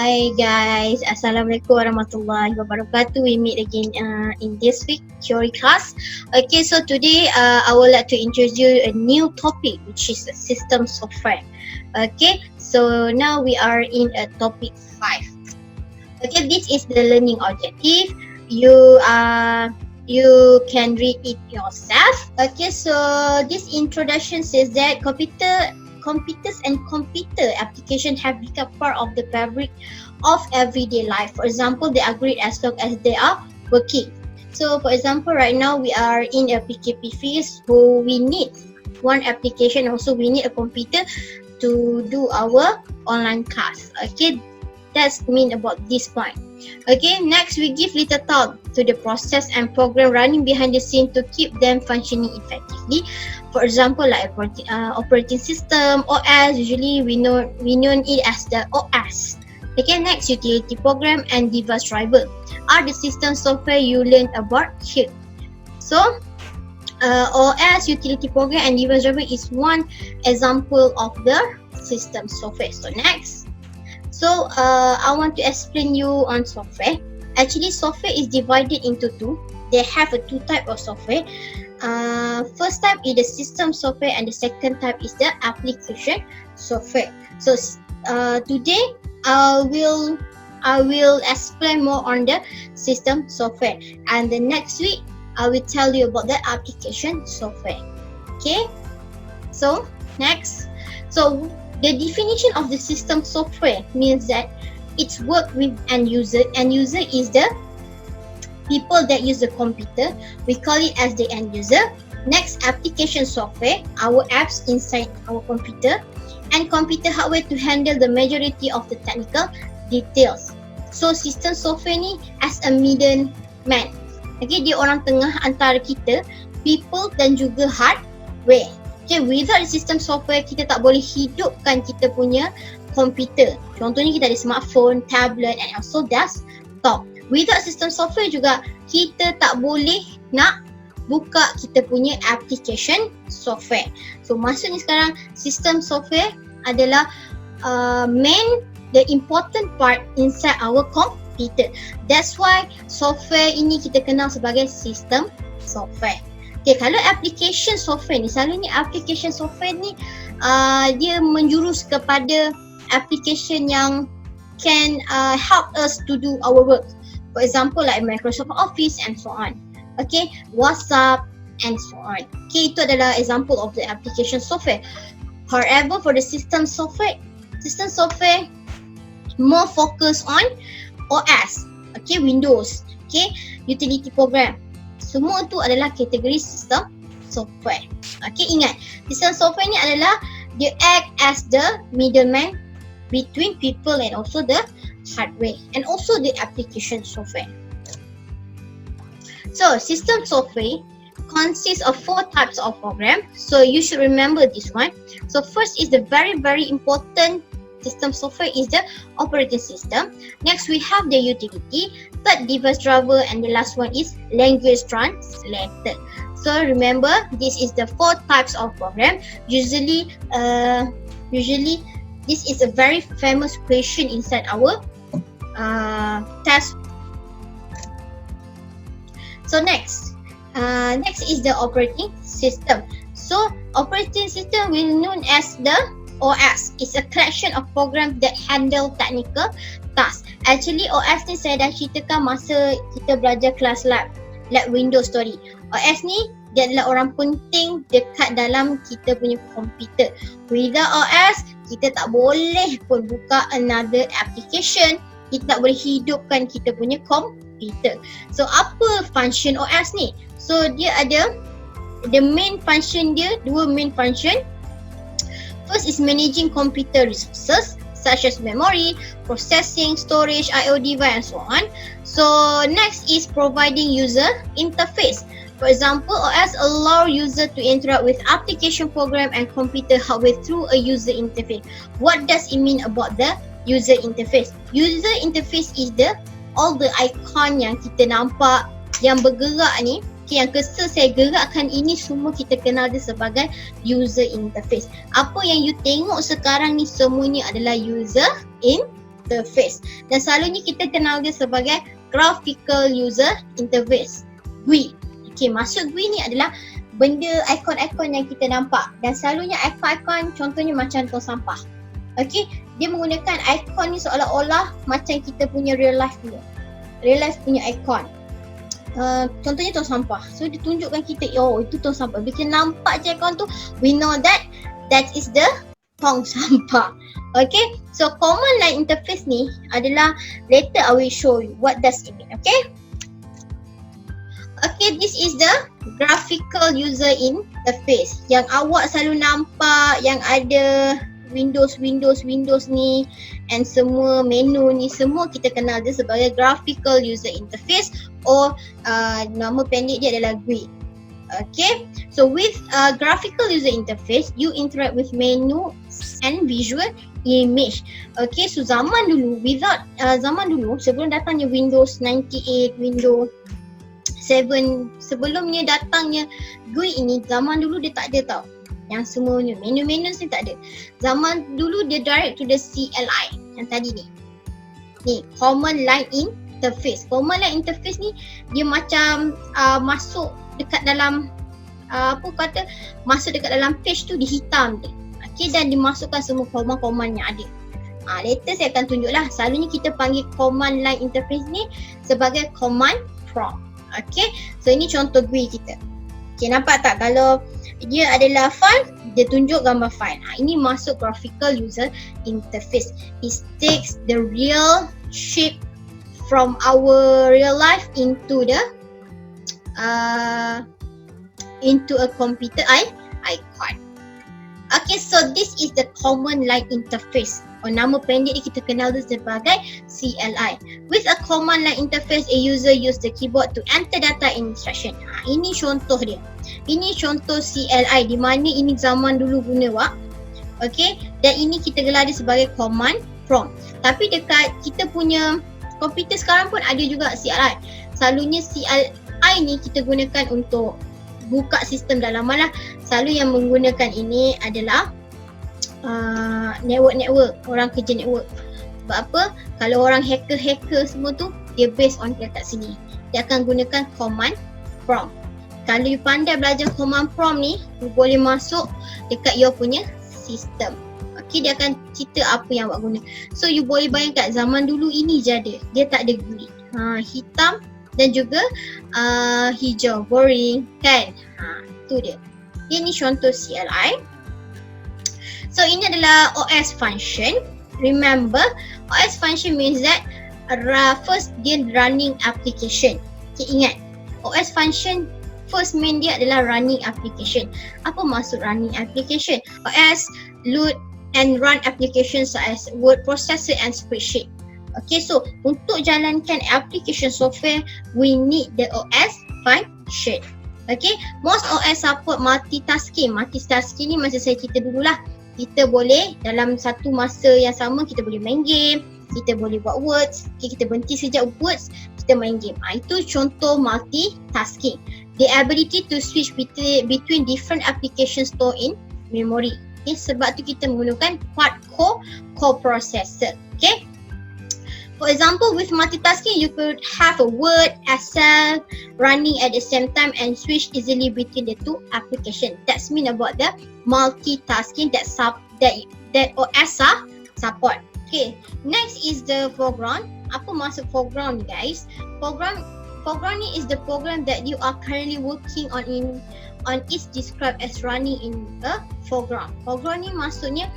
Hi guys, Assalamualaikum warahmatullahi wabarakatuh. We meet again in this week theory class. Okay, so today I would like to introduce you a new topic, which is system software. Okay, so now we are in a topic 5. Okay, this is the learning objective. You can read it yourself. Okay, so this introduction says that computers and computer application have become part of the fabric of everyday life. For example, they are great as long as they are working. So for example, right now we are in a PKP phase, so we need one application, also we need a computer to do our online class. Okay, that's mean about this point. Okay, next we give little thought to the process and program running behind the scene to keep them functioning effectively. For example, like operating system, OS, usually we know it as the OS. Okay, next utility program and device driver are the system software you learned about here. So OS, utility program and device driver is one example of the system software. So next. So I want to explain you on software. Actually, software is divided into two. They have two type of software. First type is the system software and the second type is the application software. So today I will explain more on the system software, and the next week I will tell you about the application software. Okay. So next. So the definition of the system software means that it's work with end user. End user is the people that use the computer. We call it as the end user. Next, application software, our apps inside our computer, and computer hardware to handle the majority of the technical details. So system software ni as a middleman. Okay, dia orang tengah antara kita, people dan juga hardware. Okay, without the system software, kita tak boleh hidupkan kita punya komputer. Contohnya kita ada smartphone, tablet and also desktop. Without system software juga, kita tak boleh nak buka kita punya application software. So maksudnya sekarang, system software adalah the important part inside our computer. That's why software ini kita kenal sebagai system software. Okay, kalau application software ni, selalunya application software ni dia menjurus kepada application yang can help us to do our work. For example, like Microsoft Office and so on. Okay, WhatsApp and so on. Okay, itu adalah example of the application software. However, for the system software more focus on OS. Okay, Windows. Okay, utility program. Semua tu adalah kategori sistem software. Okay, ingat, sistem software ni adalah dia act as the middleman between people and also the hardware and also the application software. So, system software consists of 4 types of program. So, you should remember this one. So, first is the very important system software is the operating system. Next, we have the utility. Third, device driver, and the last one is language translator. So remember, this is the 4 types of program. Usually this is a very famous question inside our test. So next is the operating system. So operating system will known as the OS. It's a collection of programs that handle technical tasks. Actually, OS ni saya dah ceritakan masa kita belajar kelas lab Windows story. OS ni dia adalah orang penting dekat dalam kita punya komputer. Without OS, kita tak boleh pun buka another application. Kita tak boleh hidupkan kita punya komputer. So, apa function OS ni? So, dia ada the main function dia, 2 main function. First is managing computer resources such as memory, processing, storage, I/O device and so on. So next is providing user interface. For example, OS allow user to interact with application program and computer hardware through a user interface. What does it mean about the user interface? User interface is all the icon yang kita nampak yang bergerak ni. Okay, yang cursor saya gerakkan ini semua kita kenal dia sebagai user interface. Apa yang you tengok sekarang ni semuanya adalah user interface. interface. Dan selalunya kita kenal dia sebagai graphical user interface, GUI. Okay, maksud GUI ni adalah benda ikon-ikon yang kita nampak, dan selalunya ikon-ikon contohnya macam tong sampah. Okay, dia menggunakan ikon ni seolah-olah macam kita punya real life punya ikon. Contohnya tong sampah. So dia tunjukkan kita, oh itu tong sampah. Bila kita nampak je ikon tu, we know that is the tong sampah. Okay, so command line interface ni adalah, later I will show you what does it mean. Okay. Okay, this is the graphical user interface yang awak selalu nampak, yang ada Windows ni and semua menu ni, semua kita kenal dia sebagai graphical user interface, or nama pendek dia adalah GUI. Okay, so with graphical user interface, you interact with menu and visual image. Okay, so zaman dulu sebelum datangnya Windows 98, Windows 7, sebelumnya datangnya GUI ini, zaman dulu dia tak ada tau yang semuanya menu-menu ni tak ada. Zaman dulu dia direct to the CLI yang tadi ni command line interface. Command line interface ni dia macam masuk dekat dalam masuk dekat dalam page tu, dihitam dia. Okay, dan dimasukkan semua command-command yang ada. Later saya akan tunjuklah. Selalunya kita panggil command line interface ni sebagai command prompt. Okay, so ini contoh GUI kita. Okay, nampak tak kalau dia adalah file, dia tunjuk gambar file. Ini masuk graphical user interface. It takes the real shape from our real life into a computer icon. Okay, so this is the command line interface. Nama pendek ni kita kenal dia sebagai CLI. With a command line interface, a user use the keyboard to enter data instruction. Ini contoh dia. Ini contoh CLI di mana ini zaman dulu guna Okay, dan ini kita gelar dia sebagai command prompt. Tapi dekat kita punya komputer sekarang pun ada juga CLI. Selalunya CLI ni kita gunakan untuk buka sistem dalaman lah. Selalu yang menggunakan ini adalah network, orang kerja network. Sebab apa? Kalau orang hacker semua tu, dia based on dekat sini. Dia akan gunakan command prompt. Kalau you pandai belajar command prompt ni, you boleh masuk dekat your punya sistem. Okay, dia akan cerita apa yang awak guna. So you boleh bayangkan zaman dulu ini je ada. Dia tak ada GUI. Hitam dan juga hijau, boring kan. Tu dia. Ini contoh CLI. So ini adalah OS function. Remember, OS function means that first dia running application. Okay, ingat, OS function first main dia adalah running application. Apa maksud running application? OS load and run applications such as word processor and spreadsheet. Okay, so untuk jalankan application software, we need the OS function. Okay, most OS support multitasking. Multitasking ni macam saya cerita dululah. Kita boleh dalam satu masa yang sama, kita boleh main game, kita boleh buat words, kita berhenti sekejap words, kita main game. Itu contoh multitasking. The ability to switch between different applications stored in memory. Okay, sebab tu kita menggunakan quad-core coprocessor. Okay. For example, with multitasking, you could have a Word, Excel running at the same time and switch easily between the two applications. That's mean about the multitasking that OS support. Okay, next is the foreground. Apa maksud foreground ni guys? Foreground ni is the program that you are currently working on is described as running in a foreground. Foreground ni maksudnya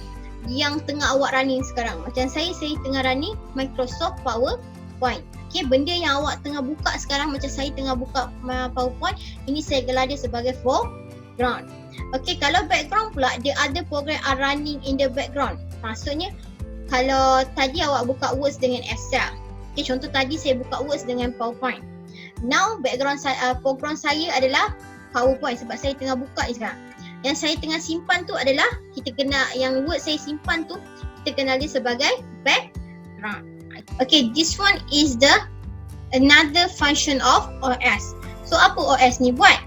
yang tengah awak running sekarang. Macam saya tengah running Microsoft PowerPoint. Okay, benda yang awak tengah buka sekarang, macam saya tengah buka PowerPoint, ini saya gelar dia sebagai foreground. Okay, kalau background pula, the other program are running in the background. Maksudnya, kalau tadi awak buka Words dengan Excel. Okay, contoh tadi saya buka Words dengan PowerPoint. Now, foreground saya adalah PowerPoint sebab saya tengah buka ni sekarang. Yang saya tengah simpan tu adalah, kita kena, yang word saya simpan tu, kita kenal dia sebagai background. Okay, this one is the another function of OS. So apa OS ni buat?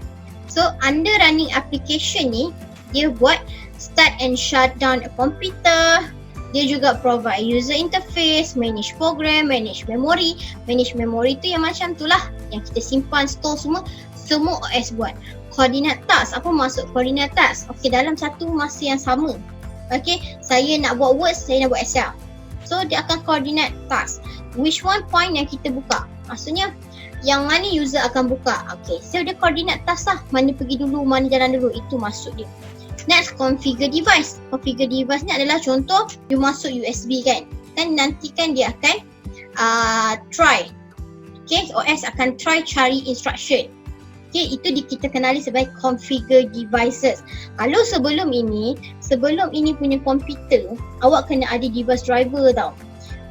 So under running application ni, dia buat start and shut down a computer, Dia juga provide user interface, manage program, manage memory. Manage memory tu yang macam tu lah, yang kita simpan, store semua OS buat. Coordinate task, apa maksud coordinate task? Okey, dalam satu masa yang sama. Okey, saya nak buat Word, saya nak buat Excel. So dia akan coordinate task. Which one point yang kita buka? Maksudnya yang mana user akan buka. Okay, so dia coordinate task lah. Mana pergi dulu, mana jalan dulu. Itu maksud dia. Next, configure device. Configure device ni adalah contoh you masuk USB kan. Kan nanti kan dia akan try. Okay, OS akan try cari instruction. Okay, itu kita kenali sebagai configure devices. Kalau sebelum ini punya komputer, awak kena ada device driver tau.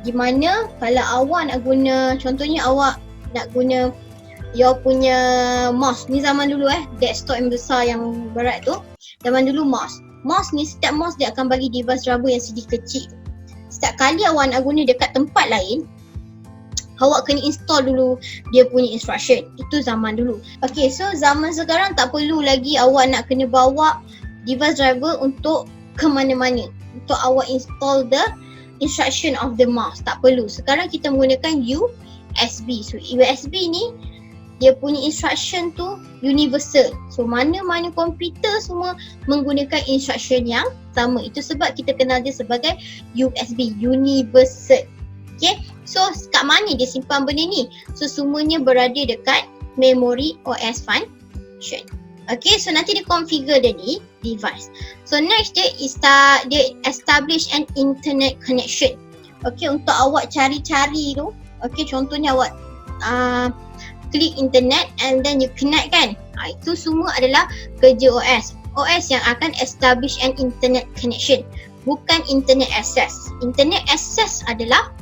Di mana kalau awak nak guna, contohnya awak nak guna your punya mouse. Ni zaman dulu desktop yang besar yang berat tu. Zaman dulu mouse. Mouse ni, setiap mouse dia akan bagi device driver yang sedikit kecil. Setiap kali awak nak guna dekat tempat lain, awak kena install dulu dia punya instruction. Itu zaman dulu. Okay, so zaman sekarang tak perlu lagi awak nak kena bawa device driver untuk ke mana-mana. Untuk awak install the instruction of the mouse. Tak perlu. Sekarang kita menggunakan USB. So USB ni dia punya instruction tu universal. So mana-mana komputer semua menggunakan instruction yang sama. Itu sebab kita kenal dia sebagai USB, universal. Okay, so kat mana dia simpan benda ni? So semuanya berada dekat memory OS function. Okay, so nanti dia configure jadi device. So next dia establish an internet connection. Okay, untuk awak cari-cari tu, okay, contohnya awak klik internet and then you connect kan. Itu semua adalah kerja OS. OS yang akan establish an internet connection, bukan internet access. Internet access adalah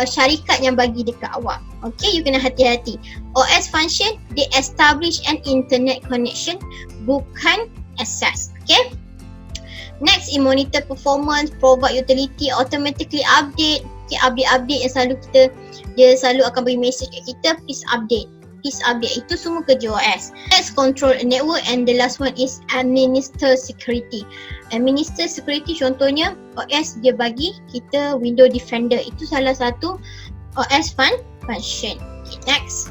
syarikat yang bagi dekat awak. Okay, you kena hati-hati. OS function, they establish an internet connection, bukan access. Okay. Next, monitor performance, provide utility, automatically update. Okay, update yang selalu dia selalu akan bagi message kat kita, please update. Please update. Itu semua kerja OS. Next, control a network, and the last one is administer security. Administer security contohnya OS dia bagi kita Windows Defender. Itu salah satu OS function. Okay, next.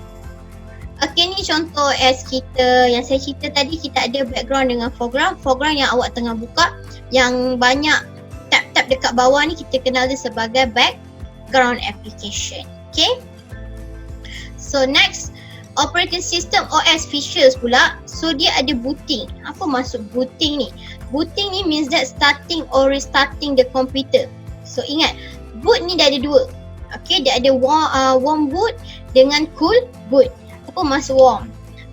Okay, ni contoh OS kita yang saya cerita tadi. Kita ada background dengan foreground. Foreground yang awak tengah buka, yang banyak tab-tab dekat bawah ni, kita kenal dia sebagai background application. Okay. So next, operating system OS features pula. So dia ada booting. Apa maksud booting ni? Booting ni means that starting or restarting the computer. So ingat, boot ni dia ada dua. Okay, dia ada warm boot dengan cool boot. Apa maksud warm?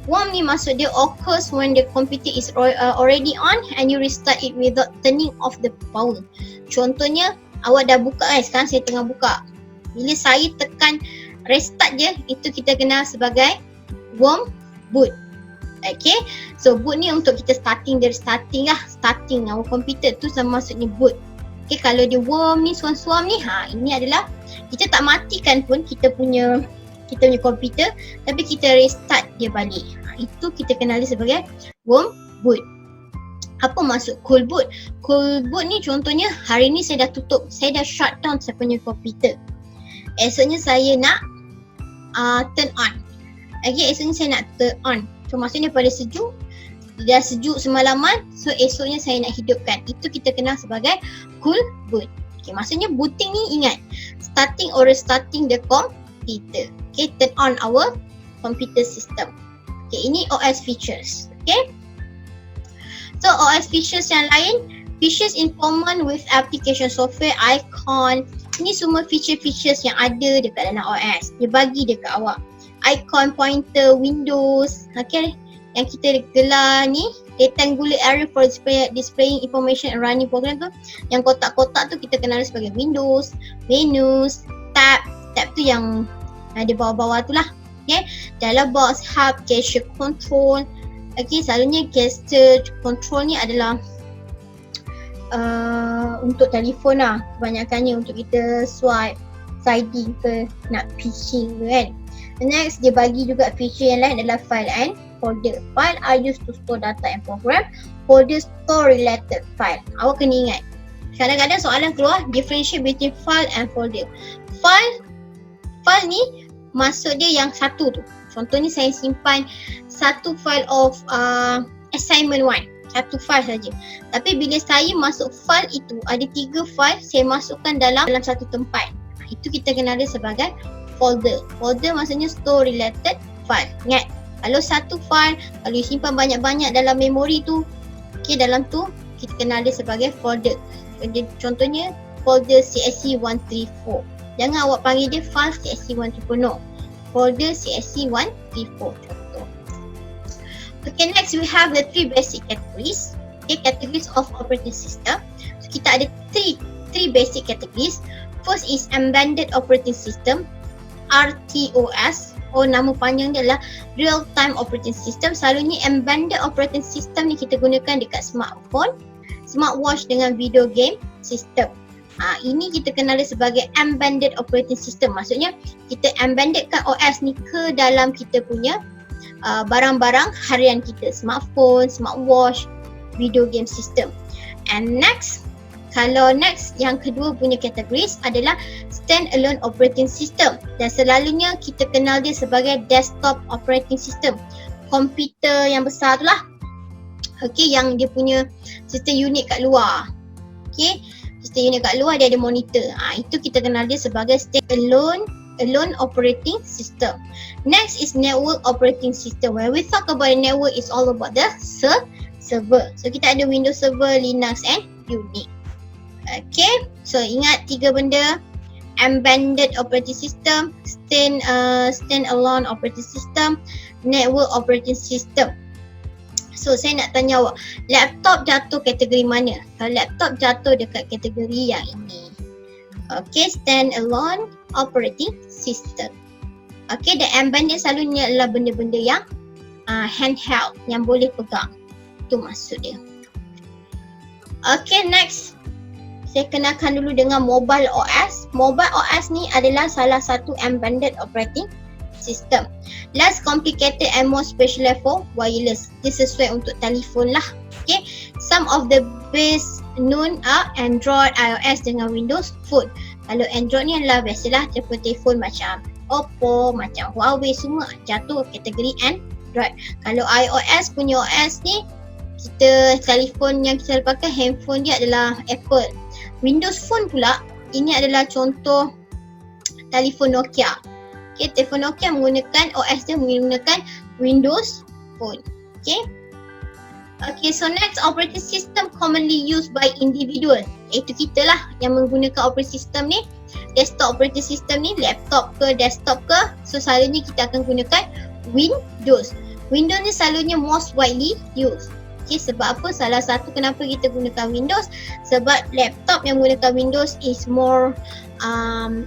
Warm ni maksud dia occurs when the computer is already on and you restart it without turning off the power. Contohnya, awak dah buka sekarang saya tengah buka. Bila saya tekan restart je, itu kita kenal sebagai warm boot. Okay, so boot ni untuk kita starting our computer tu sama maksudnya boot. Okay, kalau dia warm ni, suam-suam ni, ini adalah kita tak matikan pun kita punya komputer, tapi kita restart dia balik. Itu kita kenali sebagai warm boot. Apa maksud cool boot? Cool boot ni contohnya hari ni saya dah tutup, saya dah shut down saya punya komputer. Esoknya saya nak turn on. Okay, esoknya saya nak turn on. So maksudnya pada sejuk, dah sejuk semalaman, so esoknya saya nak hidupkan. Itu kita kenal sebagai cool boot. Okay, maksudnya booting ni ingat, starting or restarting the computer. Okay, turn on our computer system. Okay, ini OS features. Okay. So OS features yang lain, features in common with application software, icon. Ini semua features yang ada dekat dalam OS. Dia bagi dekat awak. Icon, pointer, windows. Okay, yang kita gelar ni, rectangular area for displaying information and running program tu. Yang kotak-kotak tu kita kenal sebagai windows, menus, tab. Tab tu yang di bawah-bawah tu lah. Okay, dalam box, hub, gesture control. Okay, selalunya gesture control ni adalah untuk telefon lah. Kebanyakannya untuk kita swipe, sliding ke, nak pitching ke kan. Next, dia bagi juga feature yang lain adalah file and folder. File are used to store data and program. Folder store related file. Awak kena ingat, Kadang-kadang soalan keluar differentiate between file and folder. File ni maksud dia yang satu tu. Contohnya saya simpan satu file of assignment 1, satu file saja. Tapi bila saya masuk file itu, ada 3 file saya masukkan dalam satu tempat. Itu kita kenal dia sebagai folder. Folder maksudnya store related file. Ingat, kalau satu file, kalau you simpan banyak-banyak dalam memori tu, dalam tu kita kenal dia sebagai folder. Contohnya folder CSC134. Jangan awak panggil dia file CSC134, no. Folder CSC134 contoh. Okay, next we have the 3 basic categories. Okay, categories of operating system. So, kita ada 3 basic categories. First is embedded operating system, RTOS. Nama panjang dia adalah real time operating system. Selalunya embedded operating system ni kita gunakan dekat smartphone, smartwatch dengan video game system. Ini kita kenal dia sebagai embedded operating system. Maksudnya kita embeddedkan OS ni ke dalam kita punya barang-barang harian kita, smartphone, smartwatch, video game system. And next, kalau next yang kedua punya kategoris adalah standalone operating system, dan selalunya kita kenal dia sebagai desktop operating system. Komputer yang besar tu lah. Okay, yang dia punya sistem unit kat luar. Okay, sistem unit kat luar dia ada monitor. Itu kita kenal dia sebagai standalone operating system. Next is network operating system. When we talk about network, it's all about the server. So kita ada Windows Server, Linux and Unix. Okay, so ingat 3 benda: embedded operating system, standalone operating system, network operating system. So saya nak tanya awak, laptop jatuh kategori mana? Kalau laptop jatuh dekat kategori yang ini. Okay, standalone operating system. Okay, dan embedded selalunya adalah benda-benda yang handheld, yang boleh pegang. Itu maksud dia. Okay, next. Saya kenalkan dulu dengan mobile OS. Mobile OS ni adalah salah satu embedded operating system. Less complicated and more specialized for wireless. Dia sesuai untuk telefon lah. Okay. Some of the base known are Android, iOS dengan Windows Phone. Kalau Android ni adalah biasalah telefon macam Oppo, macam Huawei, semua jatuh kategori Android. Kalau iOS punya OS ni, kita telefon yang kita pakai, handphone dia adalah Apple. Windows Phone pula, ini adalah contoh telefon Nokia. Okay, telefon Nokia menggunakan OS dia menggunakan Windows Phone. Okay. Okay, so next, operating system commonly used by individual. Iaitu kita lah yang menggunakan operating system ni. Desktop operating system ni, laptop ke, desktop ke. So selalunya kita akan gunakan Windows. Windows ni selalunya most widely used. Okay, sebab apa? Salah satu kenapa kita gunakan Windows, sebab laptop yang menggunakan Windows is more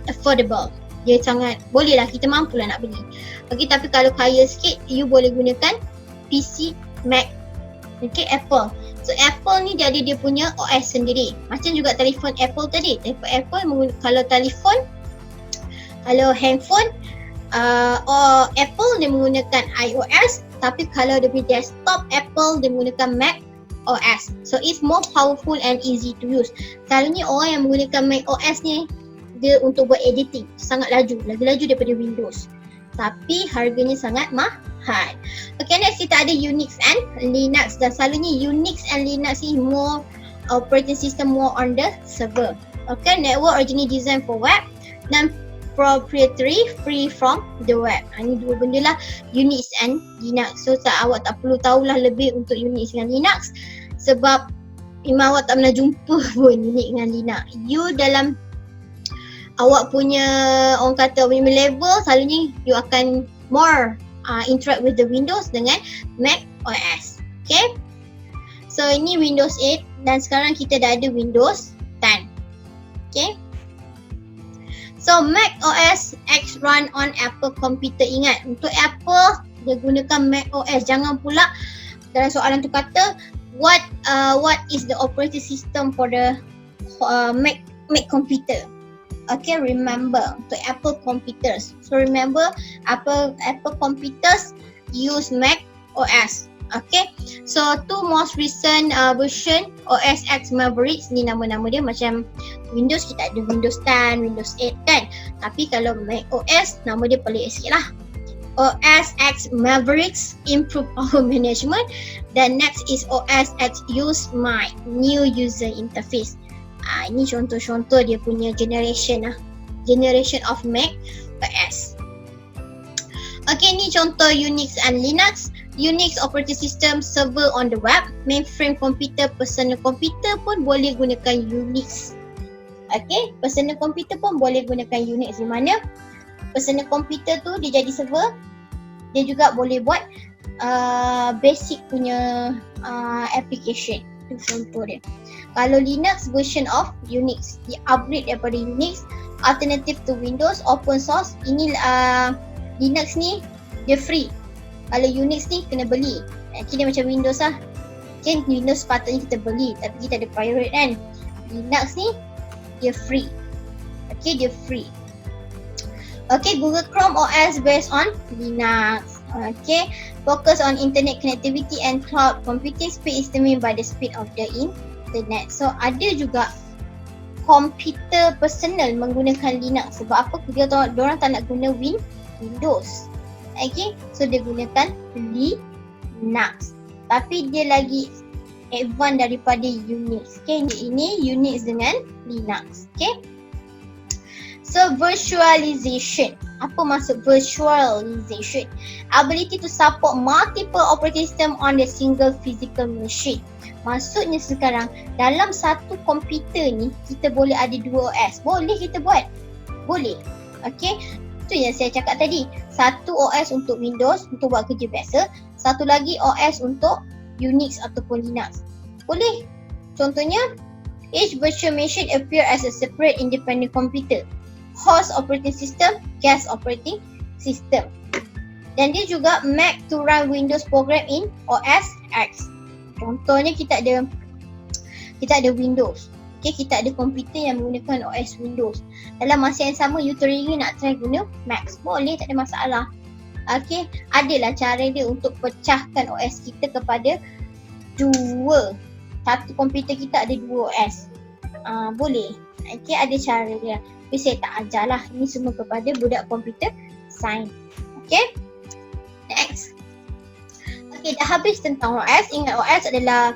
affordable. Dia sangat, boleh lah, kita mampu lah nak beli. Okay, tapi kalau kaya sikit, you boleh gunakan PC, Mac, okay, Apple. So Apple ni dia ada dia punya OS sendiri. Macam juga telefon Apple tadi. Telefon Apple, kalau telefon, kalau handphone, Apple dia menggunakan iOS. Tapi kalau dia punya desktop Apple, dia menggunakan Mac OS. So it's more powerful and easy to use. Selalunya orang yang menggunakan Mac OS ni, dia untuk buat editing sangat laju, lagi laju daripada Windows. Tapi harganya sangat mahal. Okay, next kita ada Unix and Linux. Dan selalunya Unix and Linux ni more operating system more on the server. Okay, network originally designed for web dan proprietary, free from the web. Ini dua benda lah, Unix and Linux. So awak tak perlu tahulah lebih untuk Unix dengan Linux, sebab memang awak tak pernah jumpa pun Unix dengan Linux. You dalam awak punya, orang kata punya level, selalunya you akan more interact with the Windows dengan Mac OS. Okay, so ini Windows 8 dan sekarang kita dah ada Windows 10. Okay, so Mac OS X run on Apple computer. Ingat, untuk Apple dia gunakan Mac OS. Jangan pula dalam soalan tu kata what is the operating system for the Mac computer. Okay, remember untuk Apple computers. So remember Apple computers use Mac OS. Okay, so two most recent version OS X Mavericks ni nama-nama dia macam Windows, kita ada Windows 10, Windows 8 kan. Tapi kalau Mac OS nama dia pelik sikit lah. OS X Mavericks improve power management. Dan next is OS X Use My new user interface. Ini contoh-contoh dia punya generation lah. Generation of Mac OS. Okay, ni contoh Unix and Linux. Unix operating system, server on the web, mainframe komputer, personal komputer pun boleh gunakan Unix. Okay, personal komputer pun boleh gunakan Unix, di mana personal komputer tu dia jadi server, dia juga boleh buat basic punya application. Itu contoh dia. Kalau Linux version of Unix, dia upgrade daripada Unix, alternative to Windows, open source. Ini Linux ni dia free. Kalau Unix ni kena beli. Dia macam Windows lah. Okay, Windows sepatutnya kita beli, tapi kita ada pirate kan. Linux ni dia free. Okay, dia free. Okay, Google Chrome OS based on Linux. Okay, focus on internet connectivity and cloud computing. Speed is determined by the speed of the internet. So ada juga komputer personal menggunakan Linux. Sebab apa? Diorang tak nak guna Windows. Okay, so dia gunakan Linux. Tapi dia lagi advance daripada Unix. Okay, ini Unix dengan Linux. Okay, so virtualization. Apa maksud virtualization? Ability to support multiple operating system on the single physical machine. Maksudnya sekarang dalam satu komputer ni kita boleh ada dua OS. Boleh kita buat? Boleh. Okay, itu yang saya cakap tadi. Satu OS untuk Windows untuk buat kerja biasa, satu lagi OS untuk Unix ataupun Linux. Boleh. Contohnya, each virtual machine appear as a separate independent computer. Host operating system, guest operating system. Dan dia juga Mac to run Windows program in OS X. Contohnya kita ada Windows. Okay, kita ada komputer yang menggunakan OS Windows. Dalam masa yang sama, you teringin nak try guna Mac. Boleh, tak ada masalah. Okay, adalah cara dia untuk pecahkan OS kita kepada dua. Satu komputer kita ada dua OS. Boleh. Okay, ada cara dia. Tapi saya tak ajar lah. Ini semua kepada budak komputer science. Okay, next. Okay, dah habis tentang OS. Ingat OS adalah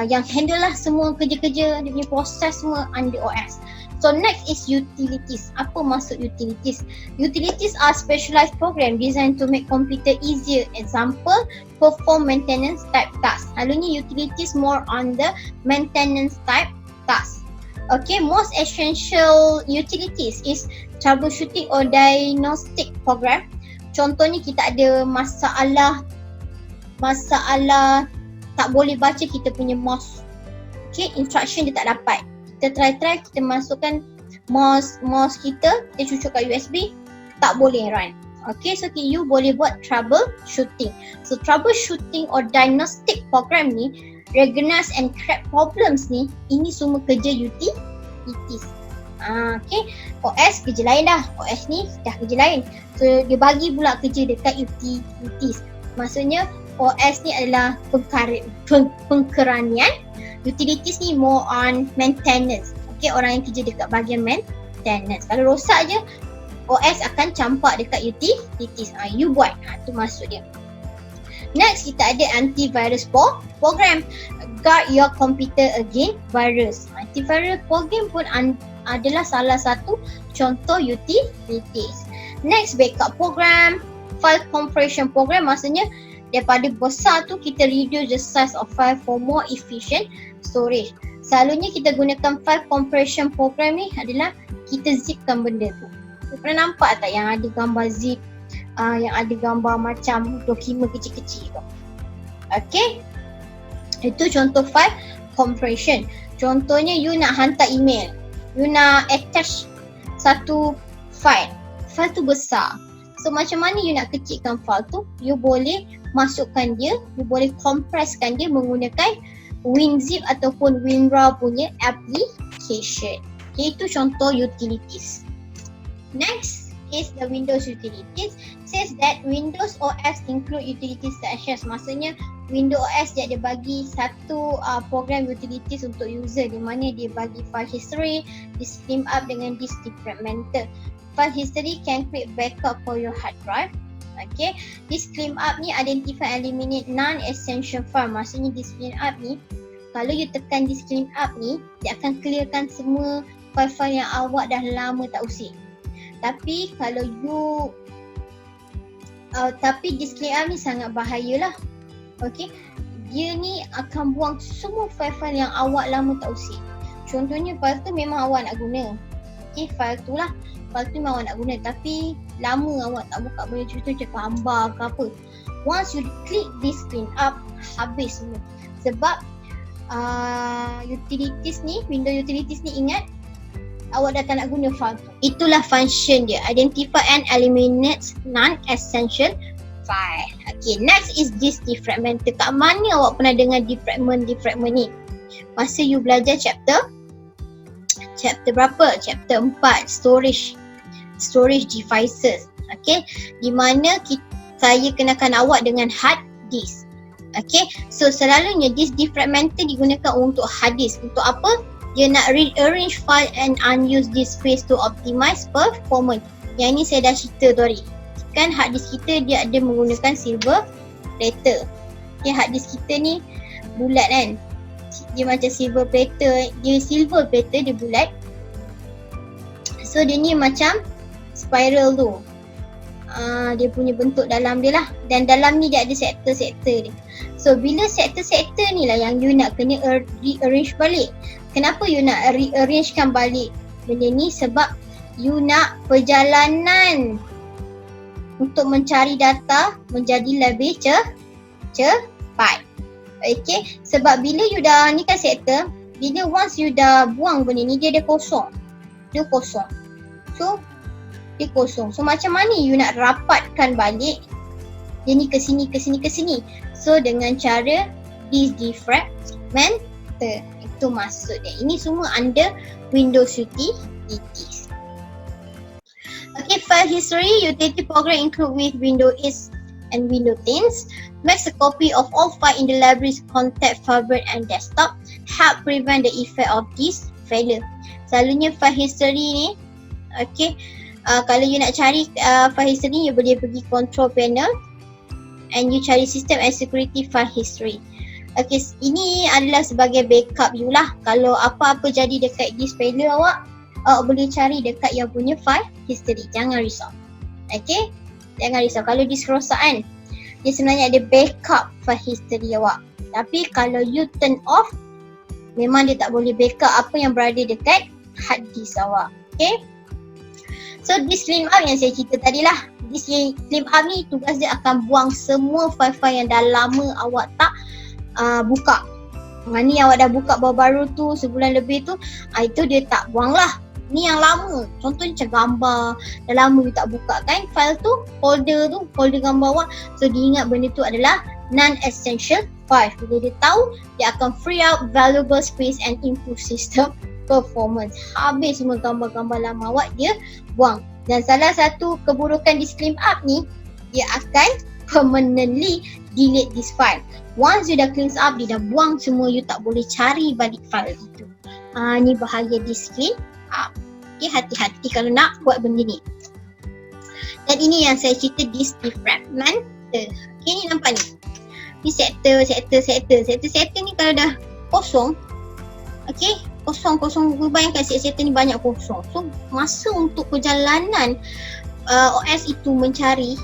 yang handle lah semua kerja-kerja, dia punya proses semua under OS. So next is utilities. Apa maksud utilities? Utilities are specialized program designed to make computer easier. Example, perform maintenance type task. Selalunya utilities more on the maintenance type task. Okay, most essential utilities is troubleshooting or diagnostic program. Contohnya kita ada masalah tak boleh baca kita punya mouse. Okay, instruction dia tak dapat. Kita try, kita masukkan mouse kita, dia cucuk kat USB, tak boleh run. Okay, so you boleh buat troubleshooting. So troubleshooting or diagnostic program ni, recognize and crack problems ni, ini semua kerja utilities. Okay, OS kerja lain dah. OS ni dah kerja lain. So dia bagi pula kerja dekat utilities. Maksudnya OS ni adalah pengkeranian. Utilities ni more on maintenance. Okay, orang yang kerja dekat bahagian maintenance. Kalau rosak je, OS akan campak dekat utilities. You buat. Itu maksud dia. Next, kita ada antivirus program. Guard your computer against virus. Antivirus program pun adalah salah satu contoh utilities. Next, backup program. File compression program, maksudnya daripada besar tu kita reduce the size of file for more efficient storage. Selalunya kita gunakan file compression program ni adalah kita zipkan benda tu. Kita pernah nampak tak yang ada gambar zip, yang ada gambar macam dokumen kecil-kecil tu. Okay, itu contoh file compression. Contohnya you nak hantar email, you nak attach satu file tu besar. So macam mana you nak kecilkan file tu? You boleh masukkan dia, you boleh compresskan dia menggunakan WinZip ataupun WinRAR punya application. Okay, itu contoh utilities. Next, is the Windows utilities. Says that Windows OS include utilities such as, maksudnya Windows OS dia ada bagi satu program utilities untuk user di mana dia bagi file history, disk clean up dengan disk defragmenter. File history can create backup for your hard drive. Okay, disk clean up ni identify eliminate non-essential file. Maksudnya disk clean up ni, kalau you tekan disk clean up ni, dia akan clearkan semua file-file yang awak dah lama tak usik. Tapi kalau you tapi disk clean up ni sangat bahayalah. Okey, dia ni akan buang semua file-file yang awak lama tak usik. Contohnya file tu memang awak nak guna. Okey, file tu memang awak nak guna tapi lama awak tak buka, boleh contoh macam gambar ke apa. Once you click disk clean up, habis semua. Sebab utilities ni, Windows utilities ni, ingat awak dah tak nak guna file tu. Itulah function dia, identify and eliminate non-essential file. Okay, next is disk defragmenter. Kat mana awak pernah dengar defragment ni? Masa you belajar chapter berapa? Chapter 4, storage devices. Okay, di mana saya kenakan awak dengan hard disk. Okay, so selalunya disk defragmenter digunakan untuk hard disk. Untuk apa? Dia nak rearrange file and unused disk space to optimize performance. Yang ni saya dah cerita tu hari. Kan hard disk kita dia ada menggunakan silver platter. Okay, hard disk kita ni bulat kan. Dia macam silver platter. Dia bulat. So dia ni macam spiral tu. Dia punya bentuk dalam dia lah. Dan dalam ni dia ada sektor-sektor dia. So bila sektor-sektor ni lah yang you nak kena rearrange balik. Kenapa you nak rearrangekan balik benda ni? Sebab you nak perjalanan untuk mencari data menjadi lebih cepat. Okay, sebab bila you dah ni kan sektor, bila once you dah buang benda ni, dia kosong. So dia kosong. So macam mana you nak rapatkan balik dia ni ke sini. So dengan cara disk defragmenter. Itu maksud dia. Ini semua under Windows utilities. Okay, file history utility program include with Windows 8 and Windows 10. Makes a copy of all file in the library's contact, favorite and desktop. Help prevent the effect of disk failure. Selalunya file history ni, okay, kalau you nak cari file history, you boleh pergi control panel and you cari system and security file history. Okay, ini adalah sebagai backup you lah. Kalau apa-apa jadi dekat disk failure awak boleh cari dekat yang punya file history. Jangan risau. Okay, jangan risau. Kalau disk rosak kan, dia sebenarnya ada backup file history awak. Tapi kalau you turn off, memang dia tak boleh backup apa yang berada dekat hard disk awak. Okay, so disk clean up yang saya cerita tadi lah. Disk clean up ni tugas dia akan buang semua file-file yang dah lama awak tak buka. Ni awak dah buka baru-baru tu, sebulan lebih tu, itu dia tak buang lah. Ni yang lama. Contohnya macam gambar, dah lama you tak buka kan file tu, folder gambar awak. So dia ingat benda tu adalah non-essential file. Bila dia tahu, dia akan free up valuable space and improve system performance. Habis semua gambar-gambar lama awak dia buang. Dan salah satu keburukan disk clean up ni, dia akan permanently delete this file. Once you dah clean up, dia dah buang semua, you tak boleh cari balik file itu. Ni bahaya disk clean up. Okay, hati-hati kalau nak buat benda ni. Dan ini yang saya cerita disk defragmenter. Okay, ni nampak ni. Ni sektor ni kalau dah kosong, okay, kosong. Bayangkan sektor ni banyak kosong. So masa untuk perjalanan OS itu mencari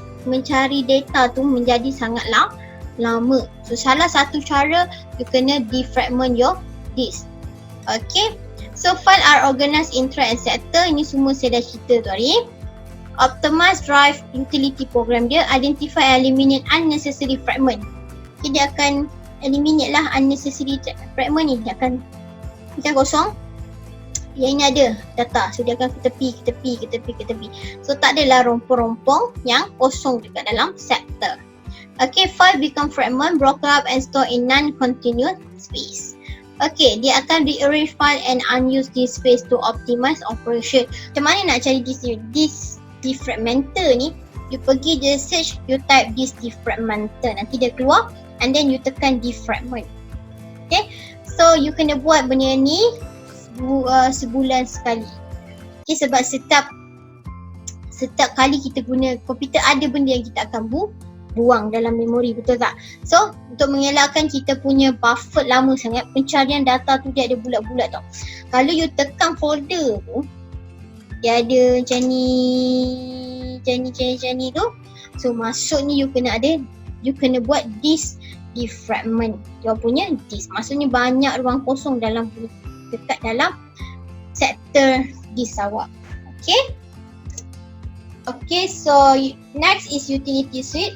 data tu menjadi sangat lama. So salah satu cara you kena defragment your disk. Okay, so file are organized in track and sector. Ini semua saya dah cerita tu hari. Optimize drive utility program dia identify eliminate unnecessary fragment. Okay, dia akan eliminate lah unnecessary fragment ni. Dia akan kosong. Yang ini ada data, so dia akan ke tepi. So tak adalah rompong-rompong yang kosong dekat dalam sector. Okay, file become fragment, broken up and store in non-continuous space. Okay, dia akan rearrange file and unused disk space to optimize operation. Macam mana nak cari disk Defragmenter ni, you pergi je search, you type this Defragmenter, nanti dia keluar, and then you tekan defragment. Okay, so you kena buat benda ni sebulan sekali. Okay, sebab setiap kali kita guna komputer, ada benda yang kita akan buang dalam memori, betul tak? So untuk mengelakkan kita punya buffer lama sangat, pencarian data tu dia ada bulat-bulat tau. Kalau you tekan folder tu, dia ada macam ni tu. So masuk ni you kena buat this defragment. Dia punya this, maksudnya banyak ruang kosong dekat dalam sektor disk awak. Okay, so next is utility suite.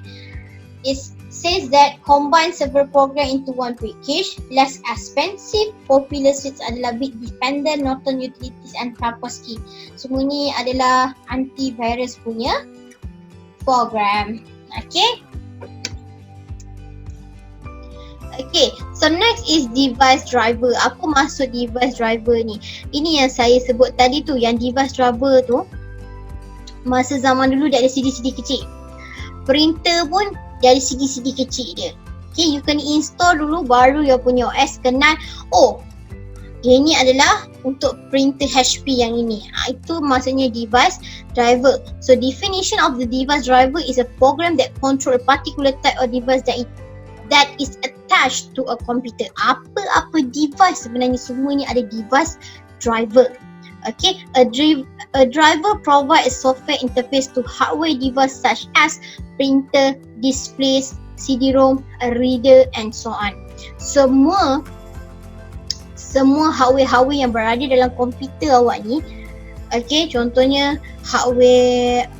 It says that combine several program into one package, less expensive. Popular suites adalah Bitdefender, Norton Utilities and Kaspersky. Semua ni adalah antivirus punya program. Okay, so next is device driver. Apa maksud device driver ni? Ini yang saya sebut tadi tu, yang device driver tu masa zaman dulu dia ada CD-CD kecil. Printer pun dia ada CD-CD kecil dia. Okay, you kena install dulu baru you punya OS kenal. Oh, dia ni adalah untuk printer HP yang ini. Itu maksudnya device driver. So definition of the device driver is a program that control a particular type of device that is attached to a computer. Apa-apa device sebenarnya semua ni ada device driver. Okay, a driver provide a software interface to hardware device such as printer, displays, CD-ROM, a reader and so on. Semua hardware yang berada dalam komputer awak ni, okay, contohnya hardware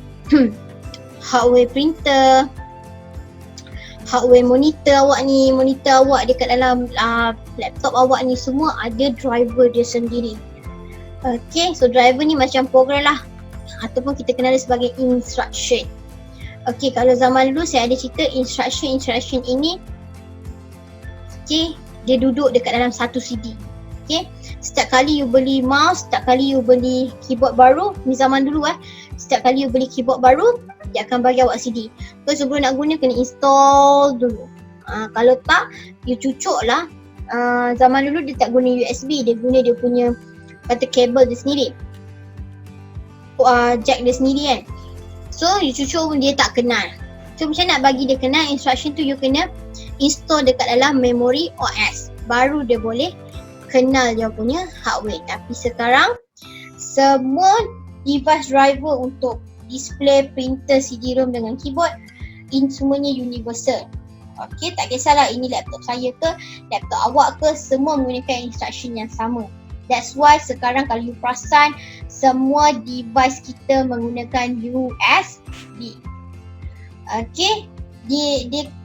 printer, hardware monitor awak dekat dalam laptop awak ni, semua ada driver dia sendiri. Okay, so driver ni macam program lah, ataupun kita kenal dia sebagai instruction. Okay, kalau zaman dulu saya ada cerita instruction ini, okay, dia duduk dekat dalam satu CD. Okay, setiap kali you beli mouse, setiap kali you beli keyboard baru, ni zaman dulu setiap kali you beli keyboard baru, dia akan bagi awak CD. So sebelum nak guna kena install dulu. Kalau tak, you cucuk lah. Zaman dulu dia tak guna USB, dia guna dia punya kata kabel dia sendiri, jack dia sendiri kan. So you cucuk pun dia tak kenal. So macam nak bagi dia kenal instruction tu, you kena install dekat dalam memory OS, baru dia boleh kenal dia punya hardware. Tapi sekarang semua device driver untuk display, printer, CD-ROM dengan keyboard, ini semuanya universal. Okay, tak kisahlah ini laptop saya ke, laptop awak ke, semua menggunakan instruction yang sama. That's why sekarang kalau you perasan, semua device kita menggunakan USB. Okay,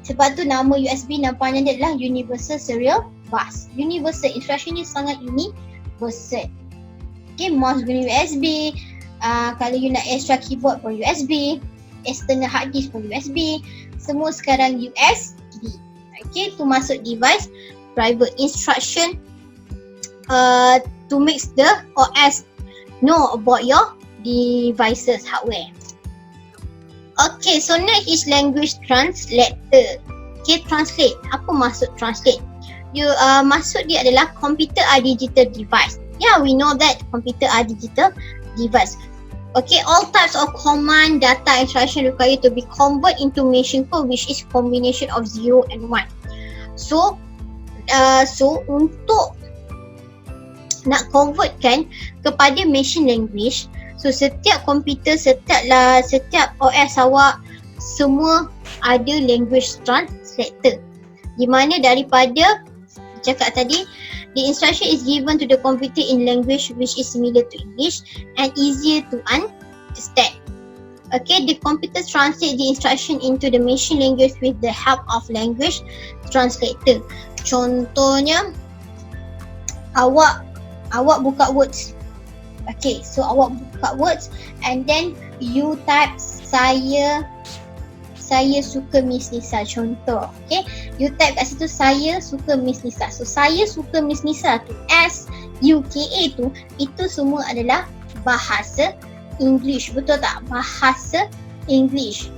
sebab tu nama USB nampaknya dia adalah Universal Serial Bus. Universal, instruction ni sangat universal. Okay, mouse guna USB, kalau you nak extra keyboard pun USB, external hard disk pun USB, semua sekarang USB. Okay, tu masuk device driver. Instruction to make the OS know about your devices hardware. Okay, so next is language translator. Okay, translate. Apa maksud translate? Maksud dia adalah computer are digital device. Yeah, we know that computer are digital device. Okay, all types of command, data, instruction required to be convert into machine code, which is combination of 0 and 1. So untuk nak convertkan kepada machine language, so setiap komputer, setiap OS awak semua ada language translator, di mana daripada cakap tadi, the instruction is given to the computer in language which is similar to English and easier to understand. Okay, the computer translate the instruction into the machine language with the help of language translator. Contohnya, awak buka words. Okay, so awak buka words and then you type saya suka Miss Nisa, contoh. Okay, you type kat situ saya suka Miss Nisa. So saya suka Miss Nisa tu, SUKA tu, itu semua adalah bahasa English. Betul tak? Bahasa English.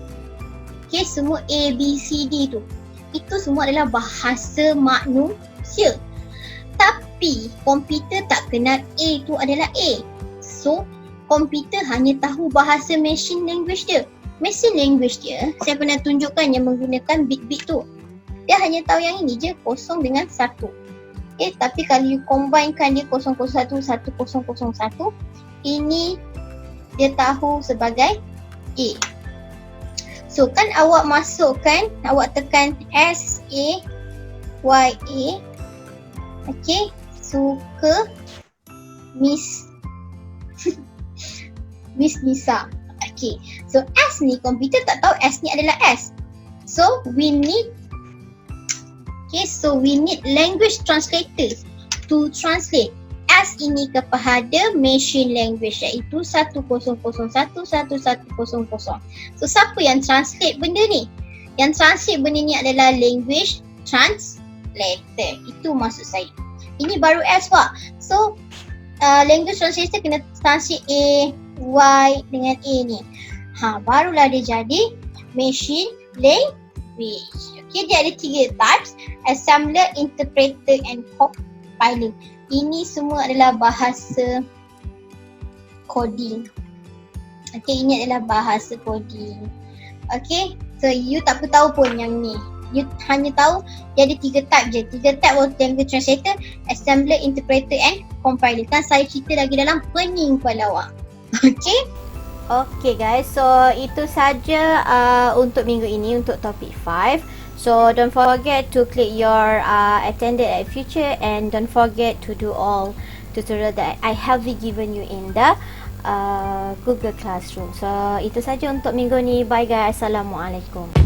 Okay, semua A, B, C, D tu. Itu semua adalah bahasa manusia. Tapi komputer tak kenal A tu adalah A. So, komputer hanya tahu bahasa machine language dia. Machine language dia, saya pernah tunjukkan yang menggunakan bit-bit tu. Dia hanya tahu yang ini je, 0 dengan 1. Okay, tapi kalau you combinekan dia 001, 1001, ini dia tahu sebagai A. So kan awak masukkan, awak tekan SAYA. Okay, suka Miss Miss Nisa. Okay, so S ni komputer tak tahu S ni adalah S. So we need language translators to translate S ini kepada machine language, iaitu 10011110. So siapa yang translate benda ni? Yang translate benda ni adalah language translator. Itu maksud saya. Ini baru S Pak. So language translator kena translate A, Y dengan A ni. Barulah dia jadi machine language. Okay, dia ada 3 types: assembler, interpreter and compiler. Ini semua adalah bahasa coding. Okay, ini adalah bahasa coding. Okay, so you tak perlu tahu pun yang ni. You hanya tahu dia ada 3 type je. 3 type of language translator: assembler, interpreter and compiler. Kan saya cerita lagi dalam pening kepala awak. Okay. Okay guys, so itu saja untuk minggu ini untuk topik 5. So don't forget to click your attended at future, and don't forget to do all tutorial that I have given you in the Google Classroom. So itu saja untuk minggu ni. Bye guys. Assalamualaikum.